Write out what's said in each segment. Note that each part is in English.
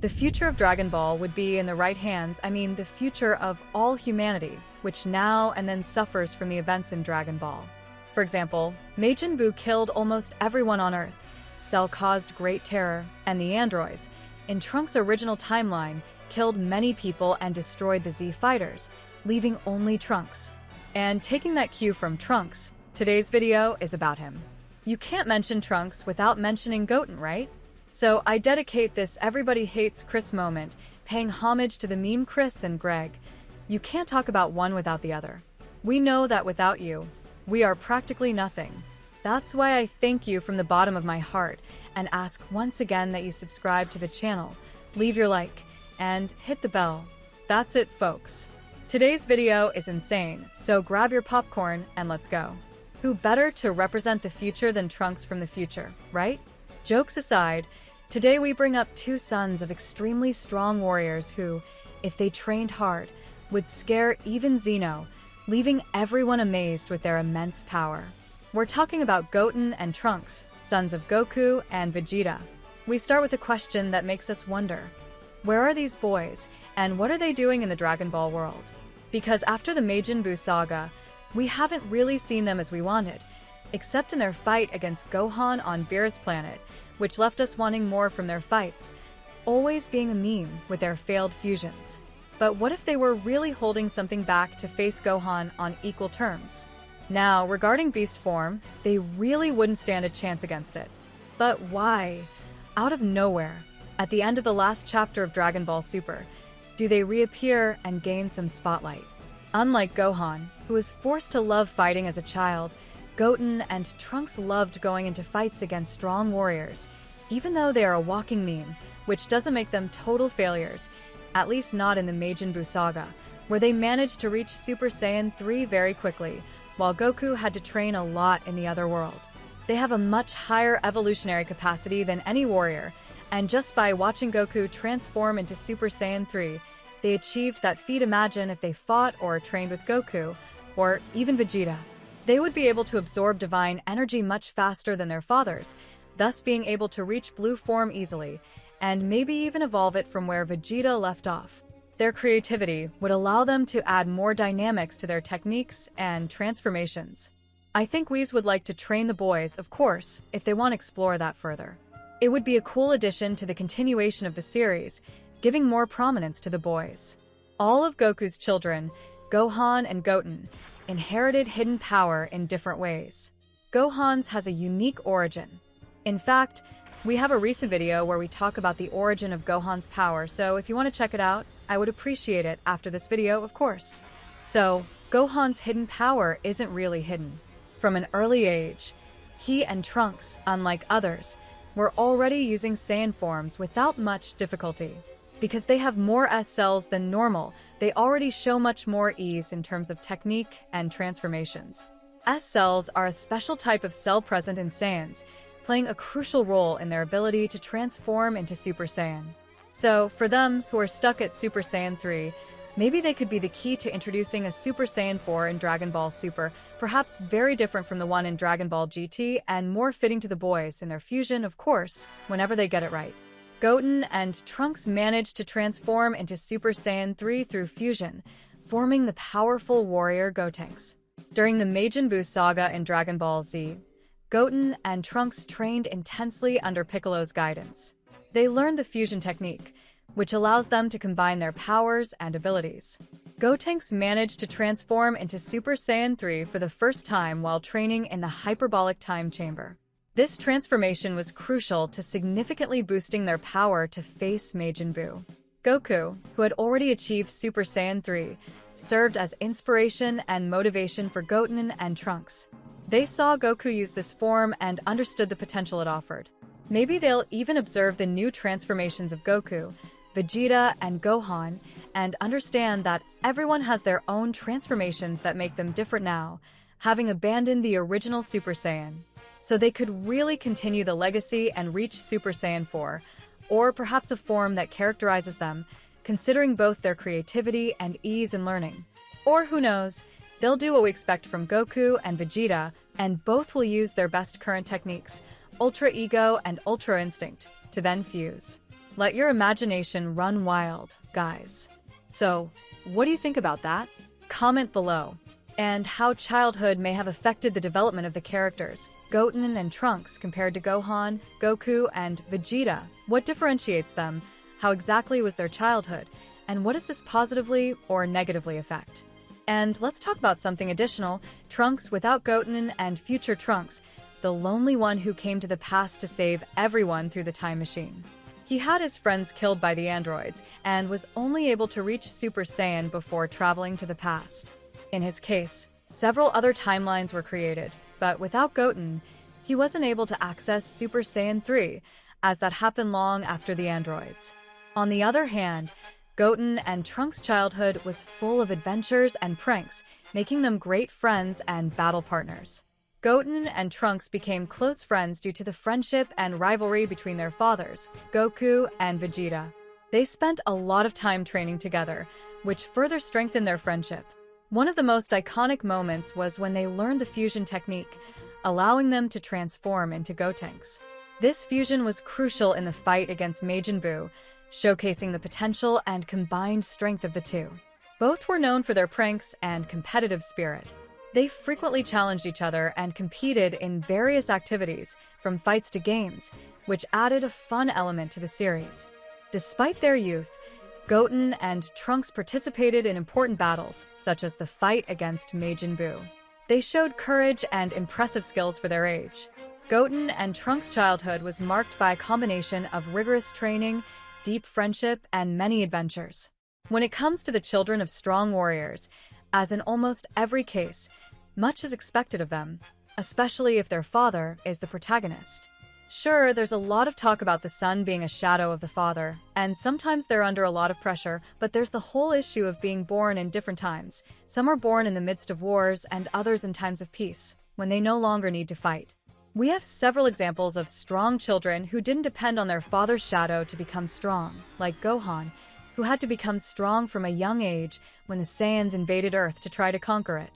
The future of Dragon Ball would be in the right hands, the future of all humanity, which now and then suffers from the events in Dragon Ball. For example, Majin Buu killed almost everyone on Earth, Cell caused great terror, and the androids, in Trunks' original timeline, killed many people and destroyed the Z fighters, leaving only Trunks. And taking that cue from Trunks, today's video is about him. You can't mention Trunks without mentioning Goten, right? So I dedicate this Everybody Hates Chris moment, paying homage to the meme Chris and Greg. You can't talk about one without the other. We know that without you, we are practically nothing. That's why I thank you from the bottom of my heart and ask once again that you subscribe to the channel, leave your like, and hit the bell. That's it, folks. Today's video is insane, so grab your popcorn and let's go. Who better to represent the future than Trunks from the future, right? Jokes aside, today we bring up two sons of extremely strong warriors who, if they trained hard, would scare even ZEN'OH, leaving everyone amazed with their immense power. We're talking about Goten and Trunks, sons of Goku and Vegeta. We start with a question that makes us wonder. Where are these boys, and what are they doing in the Dragon Ball world? Because after the Majin Buu saga, we haven't really seen them as we wanted, except in their fight against Gohan on Beerus' planet, which left us wanting more from their fights, always being a meme with their failed fusions. But what if they were really holding something back to face Gohan on equal terms? Now, regarding beast form, they really wouldn't stand a chance against it. But why? Out of nowhere, at the end of the last chapter of Dragon Ball Super, do they reappear and gain some spotlight? Unlike Gohan, who was forced to love fighting as a child, Goten and Trunks loved going into fights against strong warriors, even though they are a walking meme, which doesn't make them total failures, at least not in the Majin Buu saga, where they managed to reach Super Saiyan 3 very quickly, while Goku had to train a lot in the other world. They have a much higher evolutionary capacity than any warrior, and just by watching Goku transform into Super Saiyan 3, they achieved that feat. Imagine if they fought or trained with Goku, or even Vegeta. They would be able to absorb divine energy much faster than their fathers, thus being able to reach blue form easily, and maybe even evolve it from where Vegeta left off. Their creativity would allow them to add more dynamics to their techniques and transformations. I think Whis would like to train the boys, of course, if they want to explore that further. It would be a cool addition to the continuation of the series, giving more prominence to the boys. All of Goku's children, Gohan and Goten, inherited hidden power in different ways. Gohan's has a unique origin. In fact, we have a recent video where we talk about the origin of Gohan's power, so if you want to check it out, I would appreciate it after this video, of course. So, Gohan's hidden power isn't really hidden. From an early age, he and Trunks, unlike others, were already using Saiyan forms without much difficulty. Because they have more S cells than normal, they already show much more ease in terms of technique and transformations. S cells are a special type of cell present in Saiyans, playing a crucial role in their ability to transform into Super Saiyan. So, for them who are stuck at Super Saiyan 3, maybe they could be the key to introducing a Super Saiyan 4 in Dragon Ball Super, perhaps very different from the one in Dragon Ball GT and more fitting to the boys in their fusion, of course, whenever they get it right. Goten and Trunks managed to transform into Super Saiyan 3 through fusion, forming the powerful warrior Gotenks. During the Majin Buu saga in Dragon Ball Z, Goten and Trunks trained intensely under Piccolo's guidance. They learned the fusion technique, which allows them to combine their powers and abilities. Gotenks managed to transform into Super Saiyan 3 for the first time while training in the hyperbolic time chamber. This transformation was crucial to significantly boosting their power to face Majin Buu. Goku, who had already achieved Super Saiyan 3, served as inspiration and motivation for Goten and Trunks. They saw Goku use this form and understood the potential it offered. Maybe they'll even observe the new transformations of Goku, Vegeta, and Gohan, and understand that everyone has their own transformations that make them different now, having abandoned the original Super Saiyan. So they could really continue the legacy and reach Super Saiyan 4, or perhaps a form that characterizes them, considering both their creativity and ease in learning. Or who knows, they'll do what we expect from Goku and Vegeta, and both will use their best current techniques, Ultra Ego and Ultra Instinct, to then fuse. Let your imagination run wild, guys. So, what do you think about that? Comment below. And how childhood may have affected the development of the characters, Goten and Trunks compared to Gohan, Goku, and Vegeta. What differentiates them? How exactly was their childhood? And what does this positively or negatively affect? And let's talk about something additional, Trunks without Goten and future Trunks, the lonely one who came to the past to save everyone through the time machine. He had his friends killed by the androids and was only able to reach Super Saiyan before traveling to the past. In his case, several other timelines were created, but without Goten, he wasn't able to access Super Saiyan 3, as that happened long after the androids. On the other hand, Goten and Trunks' childhood was full of adventures and pranks, making them great friends and battle partners. Goten and Trunks became close friends due to the friendship and rivalry between their fathers, Goku and Vegeta. They spent a lot of time training together, which further strengthened their friendship. One of the most iconic moments was when they learned the fusion technique, allowing them to transform into Gotenks. This fusion was crucial in the fight against Majin Buu, showcasing the potential and combined strength of the two. Both were known for their pranks and competitive spirit. They frequently challenged each other and competed in various activities, from fights to games, which added a fun element to the series. Despite their youth, Goten and Trunks participated in important battles, such as the fight against Majin Buu. They showed courage and impressive skills for their age. Goten and Trunks' childhood was marked by a combination of rigorous training, deep friendship, and many adventures. When it comes to the children of strong warriors, as in almost every case, much is expected of them, especially if their father is the protagonist. Sure, there's a lot of talk about the son being a shadow of the father, and sometimes they're under a lot of pressure, but there's the whole issue of being born in different times. Some are born in the midst of wars and others in times of peace, when they no longer need to fight. We have several examples of strong children who didn't depend on their father's shadow to become strong, like Gohan, who had to become strong from a young age when the Saiyans invaded Earth to try to conquer it.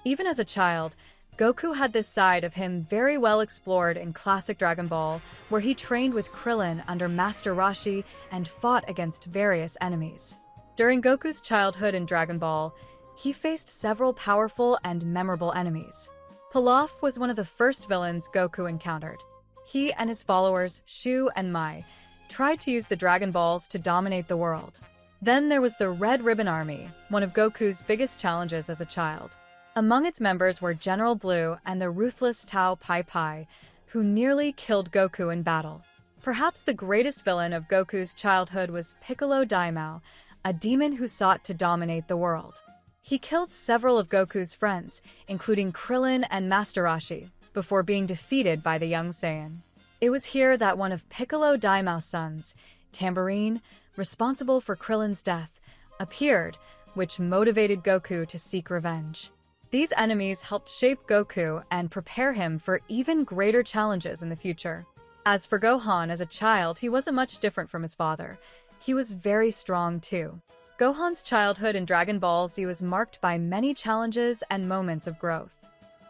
Even as a child, Goku had this side of him very well explored in classic Dragon Ball, where he trained with Krillin under Master Roshi and fought against various enemies. During Goku's childhood in Dragon Ball, he faced several powerful and memorable enemies. Pilaf was one of the first villains Goku encountered. He and his followers, Shu and Mai, tried to use the Dragon Balls to dominate the world. Then there was the Red Ribbon Army, one of Goku's biggest challenges as a child. Among its members were General Blue and the ruthless Tao Pai Pai, who nearly killed Goku in battle. Perhaps the greatest villain of Goku's childhood was Piccolo Daimao, a demon who sought to dominate the world. He killed several of Goku's friends, including Krillin and Master Roshi, before being defeated by the young Saiyan. It was here that one of Piccolo Daimao's sons, Tambourine, responsible for Krillin's death, appeared, which motivated Goku to seek revenge. These enemies helped shape Goku and prepare him for even greater challenges in the future. As for Gohan, as a child, he wasn't much different from his father. He was very strong too. Gohan's childhood in Dragon Ball Z was marked by many challenges and moments of growth.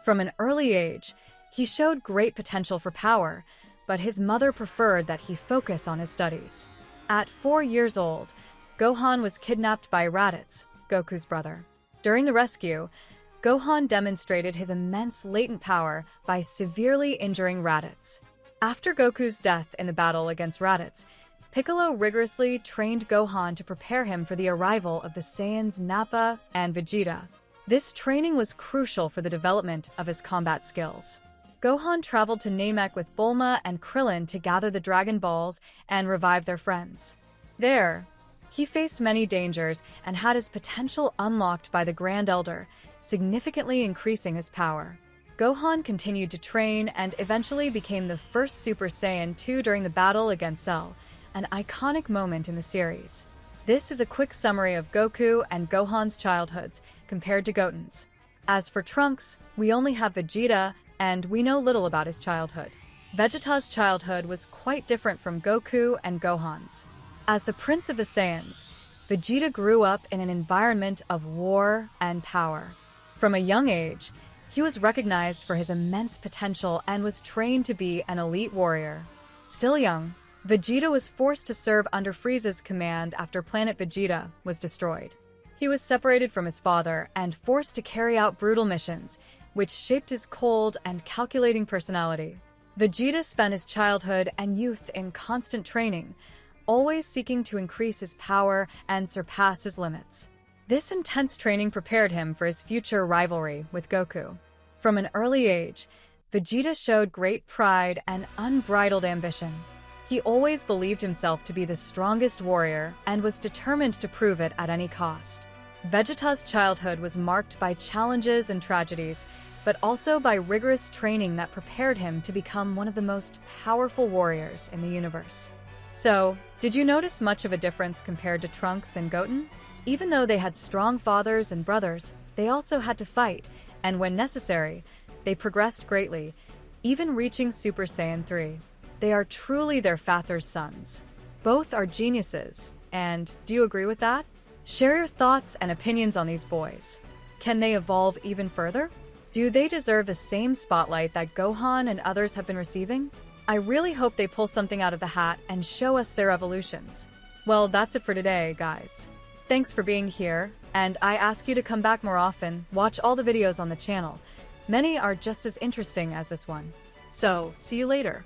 From an early age, he showed great potential for power, but his mother preferred that he focus on his studies. At 4 years old, Gohan was kidnapped by Raditz, Goku's brother. During the rescue, Gohan demonstrated his immense latent power by severely injuring Raditz. After Goku's death in the battle against Raditz, Piccolo rigorously trained Gohan to prepare him for the arrival of the Saiyans Nappa and Vegeta. This training was crucial for the development of his combat skills. Gohan traveled to Namek with Bulma and Krillin to gather the Dragon Balls and revive their friends. There, he faced many dangers and had his potential unlocked by the Grand Elder, significantly increasing his power. Gohan continued to train and eventually became the first Super Saiyan 2 during the battle against Cell, an iconic moment in the series. This is a quick summary of Goku and Gohan's childhoods compared to Goten's. As for Trunks, we only have Vegeta, and we know little about his childhood. Vegeta's childhood was quite different from Goku and Gohan's. As the Prince of the Saiyans, Vegeta grew up in an environment of war and power. From a young age, he was recognized for his immense potential and was trained to be an elite warrior. Still young, Vegeta was forced to serve under Frieza's command after planet Vegeta was destroyed. He was separated from his father and forced to carry out brutal missions, which shaped his cold and calculating personality. Vegeta spent his childhood and youth in constant training, always seeking to increase his power and surpass his limits. This intense training prepared him for his future rivalry with Goku. From an early age, Vegeta showed great pride and unbridled ambition. He always believed himself to be the strongest warrior and was determined to prove it at any cost. Vegeta's childhood was marked by challenges and tragedies, but also by rigorous training that prepared him to become one of the most powerful warriors in the universe. So, did you notice much of a difference compared to Trunks and Goten? Even though they had strong fathers and brothers, they also had to fight, and when necessary, they progressed greatly, even reaching Super Saiyan 3. They are truly their father's sons. Both are geniuses, and do you agree with that? Share your thoughts and opinions on these boys. Can they evolve even further? Do they deserve the same spotlight that Gohan and others have been receiving? I really hope they pull something out of the hat and show us their evolutions. Well, that's it for today, guys. Thanks for being here, and I ask you to come back more often, watch all the videos on the channel. Many are just as interesting as this one. So, see you later.